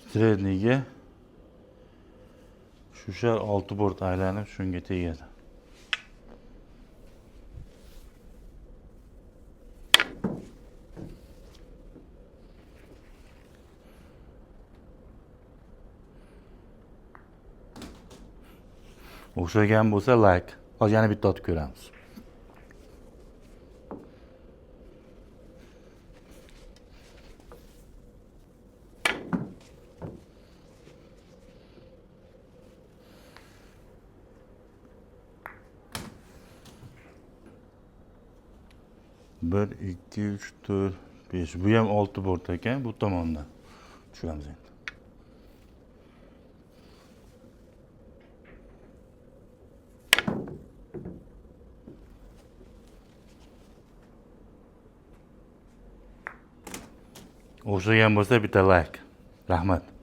Stredniga shu 6 bort aylanib shunga tegadi. O'xshagan bo'lsa like. Hozir yana bitta otib ko'ramiz. Bir, ikki, uch, to'rt, besh. Bu ham 6 bort ekan, bu tomondan. Tushiramiz endi. O'xshagan bo'lsa bitta like. Rahmat.